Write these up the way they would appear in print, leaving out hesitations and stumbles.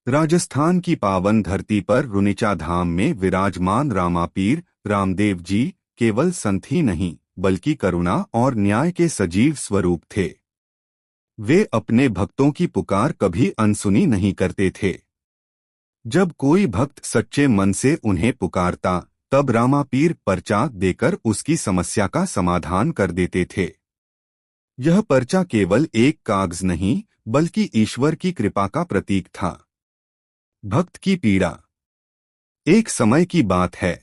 राजस्थान की पावन धरती पर रुनिचा धाम में विराजमान रामापीर रामदेव जी केवल संत ही नहीं बल्कि करुणा और न्याय के सजीव स्वरूप थे। वे अपने भक्तों की पुकार कभी अनसुनी नहीं करते थे। जब कोई भक्त सच्चे मन से उन्हें पुकारता तब रामापीर पर्चा देकर उसकी समस्या का समाधान कर देते थे। यह पर्चा केवल एक कागज नहीं बल्कि ईश्वर की कृपा का प्रतीक था। भक्त की पीड़ा। एक समय की बात है।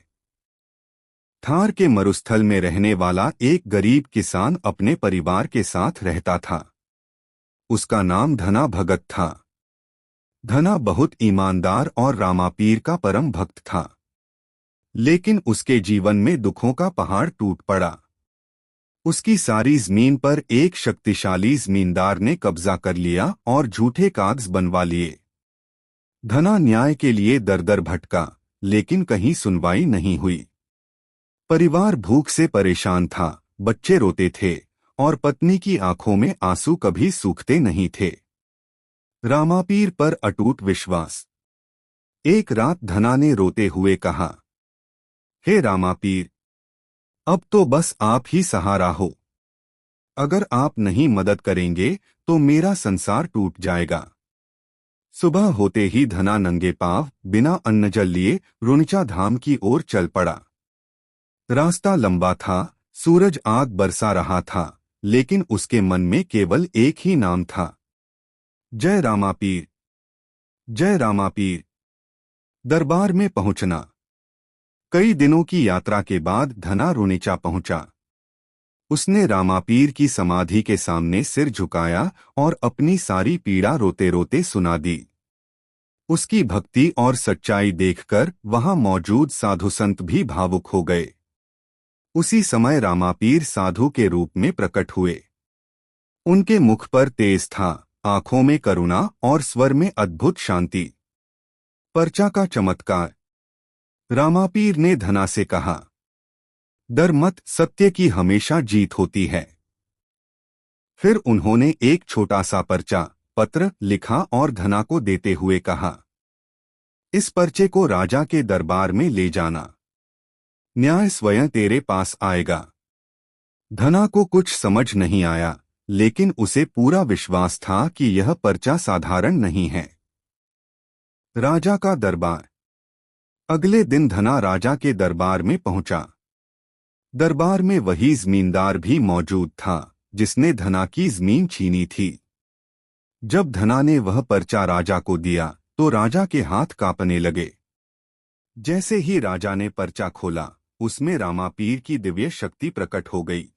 थार के मरुस्थल में रहने वाला एक गरीब किसान अपने परिवार के साथ रहता था। उसका नाम धना भगत था। धना बहुत ईमानदार और रामापीर का परम भक्त था। लेकिन उसके जीवन में दुखों का पहाड़ टूट पड़ा। उसकी सारी जमीन पर एक शक्तिशाली जमींदार ने कब्जा कर लिया और झूठे कागज बनवा लिए। धना न्याय के लिए दर दर भटका, लेकिन कहीं सुनवाई नहीं हुई। परिवार भूख से परेशान था, बच्चे रोते थे और पत्नी की आंखों में आंसू कभी सूखते नहीं थे। रामापीर पर अटूट विश्वास। एक रात धना ने रोते हुए कहा, हे रामापीर, अब तो बस आप ही सहारा हो। अगर आप नहीं मदद करेंगे तो मेरा संसार टूट जाएगा। सुबह होते ही धना नंगे पांव बिना अन्न जल लिए रुनिचा धाम की ओर चल पड़ा। रास्ता लंबा था, सूरज आग बरसा रहा था, लेकिन उसके मन में केवल एक ही नाम था, जय रामापीर, जय रामापीर। दरबार में पहुंचना। कई दिनों की यात्रा के बाद धना रुनिचा पहुंचा। उसने रामापीर की समाधि के सामने सिर झुकाया और अपनी सारी पीड़ा रोते रोते सुना दी। उसकी भक्ति और सच्चाई देखकर वहां मौजूद साधु संत भी भावुक हो गए। उसी समय रामापीर साधु के रूप में प्रकट हुए। उनके मुख पर तेज था, आंखों में करुणा और स्वर में अद्भुत शांति। पर्चा का चमत्कार। रामापीर ने धना से कहा, डर मत, सत्य की हमेशा जीत होती है। फिर उन्होंने एक छोटा सा पत्र लिखा और धना को देते हुए कहा, इस पर्चे को राजा के दरबार में ले जाना। न्याय स्वयं तेरे पास आएगा। धना को कुछ समझ नहीं आया, लेकिन उसे पूरा विश्वास था कि यह पर्चा साधारण नहीं है। राजा का दरबार। अगले दिन धना राजा के दरबार में पहुंचा। दरबार में वही जमींदार भी मौजूद था जिसने धना की जमीन छीनी थी। जब धना ने वह पर्चा राजा को दिया तो राजा के हाथ कांपने लगे। जैसे ही राजा ने पर्चा खोला, उसमें रामापीर की दिव्य शक्ति प्रकट हो गई।